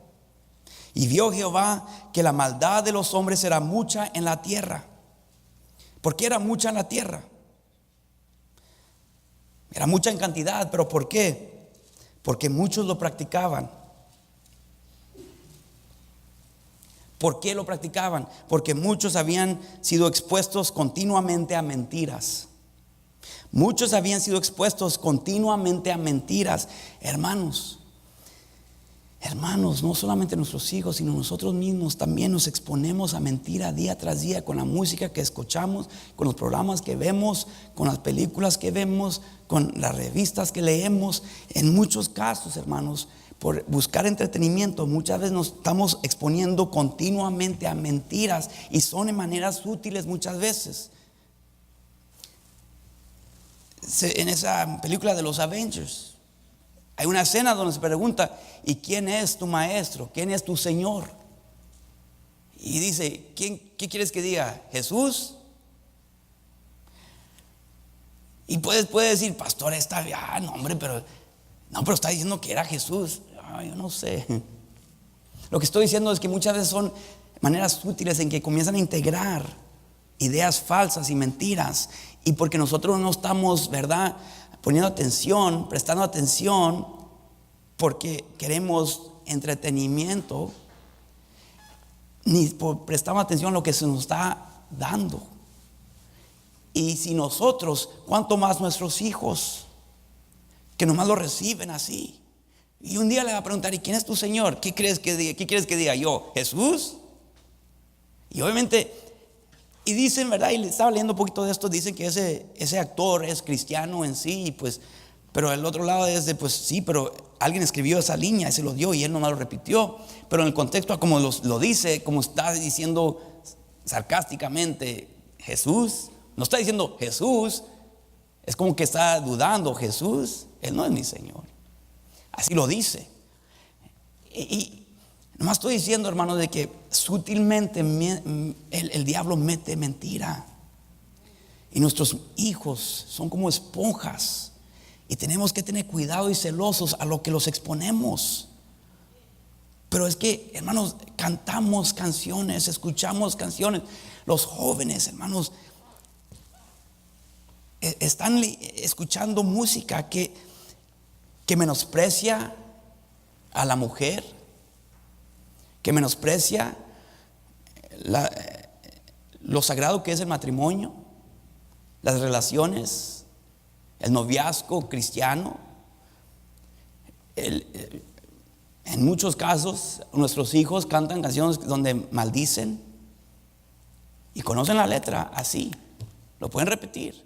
Y vio Jehová que la maldad de los hombres era mucha en la tierra. ¿Por qué era mucha en la tierra? Era mucha en cantidad, pero ¿por qué? Porque muchos lo practicaban. ¿Por qué lo practicaban? Porque muchos habían sido expuestos continuamente a mentiras. Muchos habían sido expuestos continuamente a mentiras. Hermanos, no solamente nuestros hijos, sino nosotros mismos también nos exponemos a mentira día tras día, con la música que escuchamos, con los programas que vemos, con las películas que vemos, con las revistas que leemos. En muchos casos, hermanos, por buscar entretenimiento, muchas veces nos estamos exponiendo continuamente a mentiras, y son en maneras útiles muchas veces. En esa película de los Avengers hay una escena donde se pregunta: ¿y quién es tu maestro? ¿Quién es tu Señor? Y dice: ¿qué quieres que diga? ¿Jesús? Y puede decir: pastor, está bien. No, hombre, pero está diciendo que era Jesús. Yo no sé. Lo que estoy diciendo es que muchas veces son maneras útiles en que comienzan a integrar ideas falsas y mentiras, y porque nosotros no estamos, ¿verdad?, poniendo atención, prestando atención, porque queremos entretenimiento, ni prestamos atención a lo que se nos está dando. Y si nosotros, ¿cuánto más nuestros hijos, que nomás lo reciben así? Y un día le va a preguntar: ¿y quién es tu Señor? ¿Qué quieres que diga yo? ¿Jesús? Y obviamente, y dicen, ¿verdad? Y le estaba leyendo un poquito de esto. Dicen que ese actor es cristiano en sí, y pues, pero el otro lado es de, pues sí, pero alguien escribió esa línea, se lo dio y él nomás lo repitió. Pero en el contexto, como lo dice, como está diciendo sarcásticamente Jesús, no está diciendo Jesús, es como que está dudando: Jesús, Él no es mi Señor. Así lo dice. Y nomás estoy diciendo, hermanos, de que sutilmente el diablo mete mentira. Y nuestros hijos son como esponjas, y tenemos que tener cuidado y celosos a lo que los exponemos. Pero es que, hermanos, cantamos canciones, escuchamos canciones. Los jóvenes, hermanos, están escuchando música que menosprecia a la mujer, que menosprecia lo sagrado que es el matrimonio, las relaciones, el noviazgo cristiano. En muchos casos, nuestros hijos cantan canciones donde maldicen y conocen la letra así, lo pueden repetir.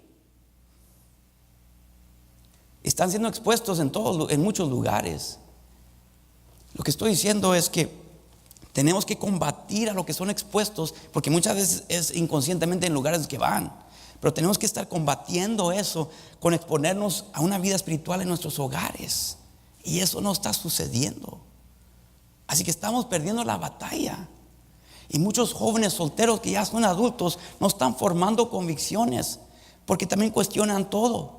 Están siendo expuestos en muchos lugares. Lo que estoy diciendo es que tenemos que combatir a lo que son expuestos, porque muchas veces es inconscientemente en lugares que van. Pero tenemos que estar combatiendo eso con exponernos a una vida espiritual en nuestros hogares. Y eso no está sucediendo. Así que estamos perdiendo la batalla. Y muchos jóvenes solteros que ya son adultos no están formando convicciones, porque también cuestionan todo.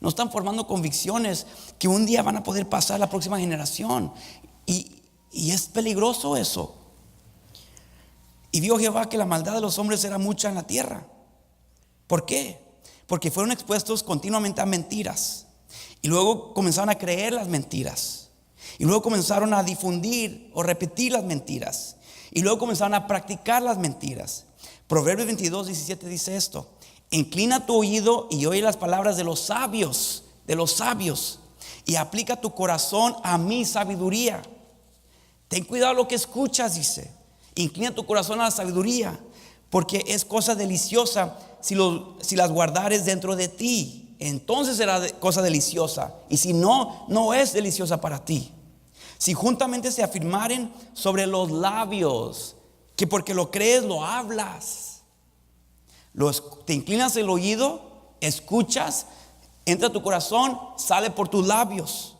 No están formando convicciones que un día van a poder pasar a la próxima generación. Y es peligroso eso. Y vio Jehová que la maldad de los hombres era mucha en la tierra. ¿Por qué? Porque fueron expuestos continuamente a mentiras. Y luego comenzaron a creer las mentiras. Y luego comenzaron a difundir o repetir las mentiras. Y luego comenzaron a practicar las mentiras. Proverbios 22:17 dice esto: inclina tu oído y oye las palabras de los sabios, y aplica tu corazón a mi sabiduría. Ten cuidado lo que escuchas, dice. Inclina tu corazón a la sabiduría, porque es cosa deliciosa si las guardares dentro de ti. Entonces será cosa deliciosa. Y si no, no es deliciosa para ti. Si juntamente se afirmaren sobre los labios, que porque lo crees lo hablas. Te inclinas el oído, escuchas, entra a tu corazón, sale por tus labios,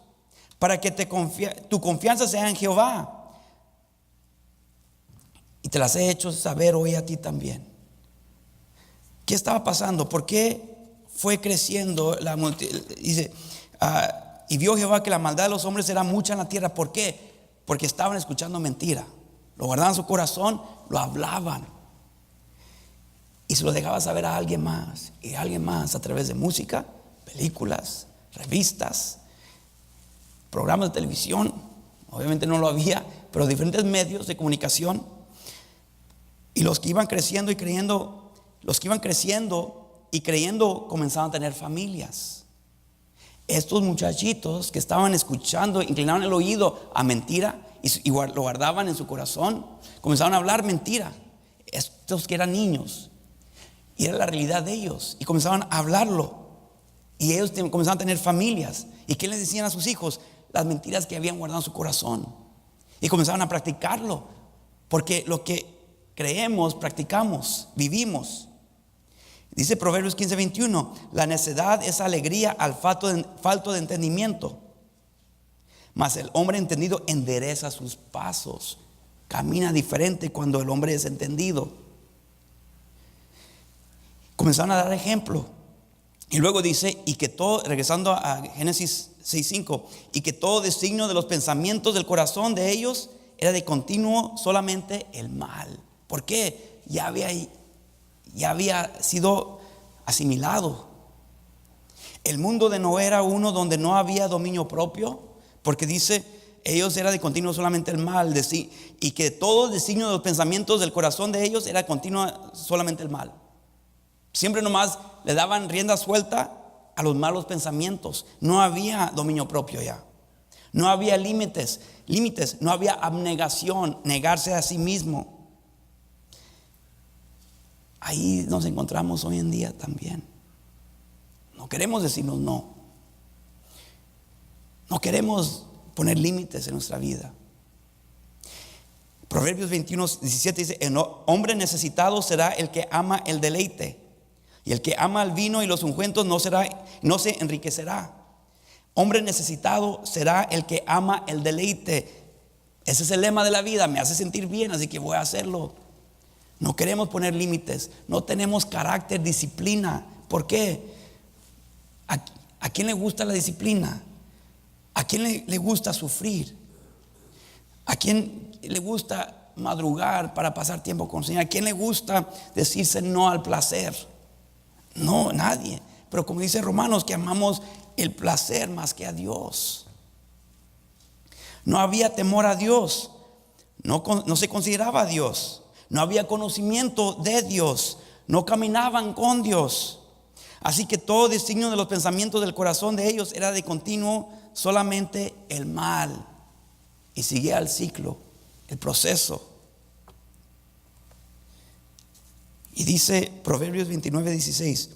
para que tu confianza sea en Jehová. Y te las he hecho saber hoy a ti también. ¿Qué estaba pasando? ¿Por qué fue creciendo la multitud? Dice, y vio Jehová que la maldad de los hombres era mucha en la tierra. ¿Por qué? Porque estaban escuchando mentira. Lo guardaban en su corazón, lo hablaban. Y se lo dejaba saber a alguien más. Y a alguien más a través de música, películas, revistas, programas de televisión. Obviamente no lo había, pero diferentes medios de comunicación. Y los que iban creciendo y creyendo, comenzaban a tener familias. Estos muchachitos que estaban escuchando, inclinaban el oído a mentira y lo guardaban en su corazón, comenzaban a hablar mentira. Estos que eran niños, y era la realidad de ellos, y comenzaban a hablarlo. Y ellos comenzaban a tener familias. ¿Y qué les decían a sus hijos? Las mentiras que habían guardado en su corazón. Y comenzaban a practicarlo, porque lo que creemos, practicamos, vivimos. Dice Proverbios 15:21: la necedad es alegría al falto de entendimiento, mas el hombre entendido endereza sus pasos. Camina diferente cuando el hombre es entendido. Comenzaron a dar ejemplo. Y luego dice, y que todo, regresando a Génesis 6:5, y que todo designio de los pensamientos del corazón de ellos era de continuo solamente el mal. ¿Por qué? Ya había sido asimilado. El mundo de Noé era uno donde no había dominio propio, porque dice, ellos era de continuo solamente el mal, y que todo el designio de los pensamientos del corazón de ellos era continuo solamente el mal. Siempre nomás le daban rienda suelta a los malos pensamientos. No había dominio propio ya. No había límites, no había abnegación, negarse a sí mismo. Ahí nos encontramos hoy en día también. No queremos decirnos no. No queremos poner límites en nuestra vida. Proverbios 21:17 dice: el hombre necesitado será el que ama el deleite, y el que ama el vino y los ungüentos no se enriquecerá. Hombre necesitado será el que ama el deleite. Ese es el lema de la vida. Me hace sentir bien, así que voy a hacerlo. No queremos poner límites. No tenemos carácter, disciplina. ¿Por qué? ¿A quién le gusta la disciplina? ¿A quién le gusta sufrir? ¿A quién le gusta madrugar para pasar tiempo con el Señor? ¿A quién le gusta decirse no al placer? No, nadie. Pero como dice Romanos, que amamos el placer más que a Dios. No había temor a Dios. No se consideraba a Dios. No había conocimiento de Dios. No caminaban con Dios. Así que todo designio de los pensamientos del corazón de ellos era de continuo solamente el mal. y sigue al ciclo, el proceso. Y dice Proverbios 29:16,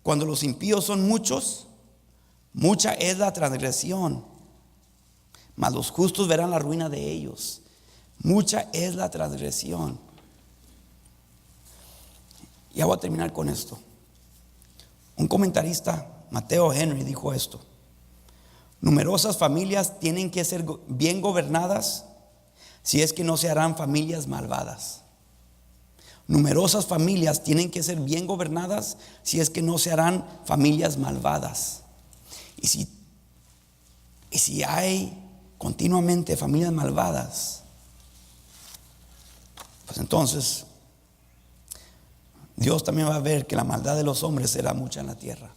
cuando los impíos son muchos, mucha es la transgresión, mas los justos verán la ruina de ellos. Mucha es la transgresión. Ya voy a terminar con esto. Un comentarista, Mateo Henry, dijo esto: numerosas familias tienen que ser bien gobernadas si es que no se harán familias malvadas. Numerosas familias tienen que ser bien gobernadas si es que no se harán familias malvadas. Y si hay continuamente familias malvadas, pues entonces Dios también va a ver que la maldad de los hombres será mucha en la tierra.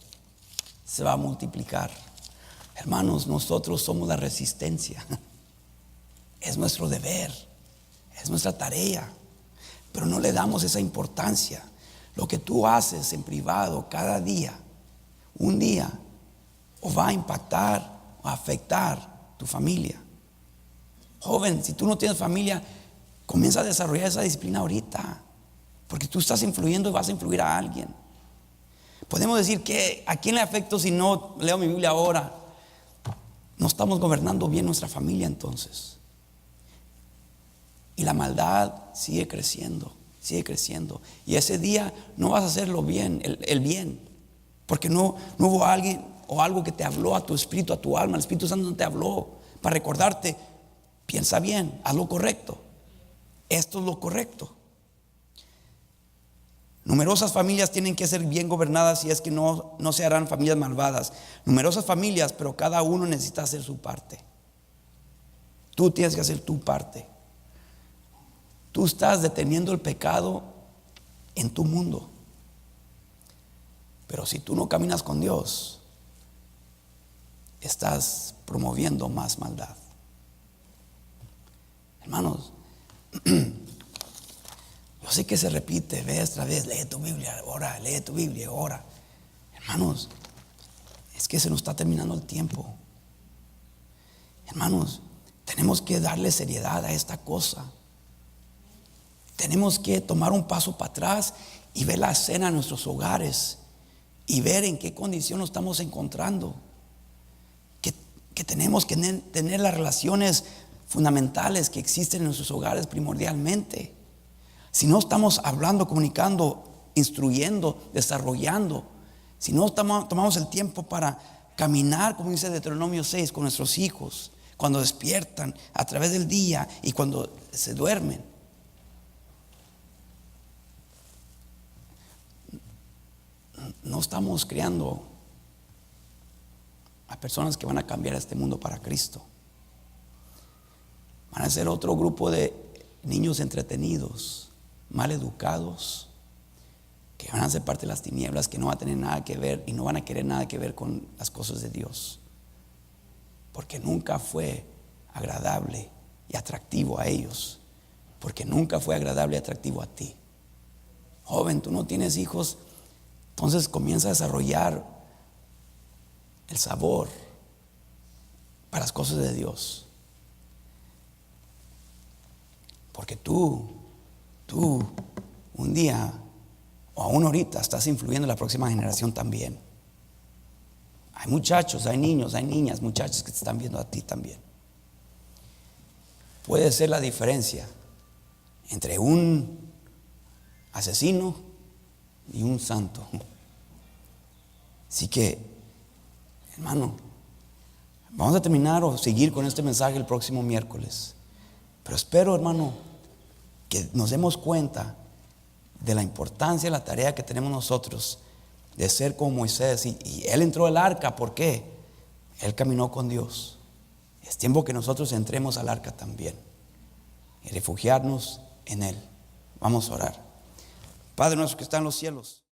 Se va a multiplicar. Hermanos, nosotros somos la resistencia. Es nuestro deber, es nuestra tarea, pero no le damos esa importancia. Lo que tú haces en privado cada día, un día, o va a impactar o a afectar tu familia. Joven, si tú no tienes familia, comienza a desarrollar esa disciplina ahorita, porque tú estás influyendo y vas a influir a alguien. Podemos decir que ¿a quién le afecto si no leo mi Biblia ahora? No estamos gobernando bien nuestra familia entonces. Y la maldad sigue creciendo, sigue creciendo. Y ese día no vas a hacerlo bien, el bien, porque no hubo alguien o algo que te habló a tu espíritu, a tu alma. El Espíritu Santo no te habló para recordarte: piensa bien, haz lo correcto. Esto es lo correcto. Numerosas familias tienen que ser bien gobernadas si es que no se harán familias malvadas. Numerosas familias, pero cada uno necesita hacer su parte. Tú tienes que hacer tu parte. Tú estás deteniendo el pecado en tu mundo. Pero si tú no caminas con Dios, estás promoviendo más maldad. Hermanos, yo sé que se repite vez tras vez: lee tu Biblia, ora, lee tu Biblia, ora. Hermanos, es que se nos está terminando el tiempo. Hermanos, tenemos que darle seriedad a esta cosa. Tenemos que tomar un paso para atrás y ver la escena en nuestros hogares y ver en qué condición nos estamos encontrando. Que tenemos que tener las relaciones fundamentales que existen en nuestros hogares primordialmente. Si no estamos hablando, comunicando, instruyendo, desarrollando, si no tomamos el tiempo para caminar, como dice Deuteronomio 6, con nuestros hijos, cuando despiertan a través del día y cuando se duermen, no estamos creando a personas que van a cambiar este mundo para Cristo. Van a ser otro grupo de niños entretenidos, mal educados, que van a ser parte de las tinieblas, que no van a tener nada que ver y no van a querer nada que ver con las cosas de Dios, porque nunca fue agradable y atractivo a ellos, porque nunca fue agradable y atractivo a ti. Joven, tú no tienes hijos, entonces comienza a desarrollar el sabor para las cosas de Dios, porque tú un día o aún ahorita estás influyendo en la próxima generación también. Hay muchachos, hay niños, hay niñas, muchachos que te están viendo a ti también. Puede ser la diferencia entre un asesino y un santo. Así que, hermano, vamos a terminar o seguir con este mensaje el próximo miércoles. Pero espero, hermano, que nos demos cuenta de la importancia de la tarea que tenemos nosotros de ser como Moisés. Y él entró al arca, ¿por qué? Él caminó con Dios. Es tiempo que nosotros entremos al arca también y refugiarnos en él. Vamos a orar. Padre nuestro que está en los cielos.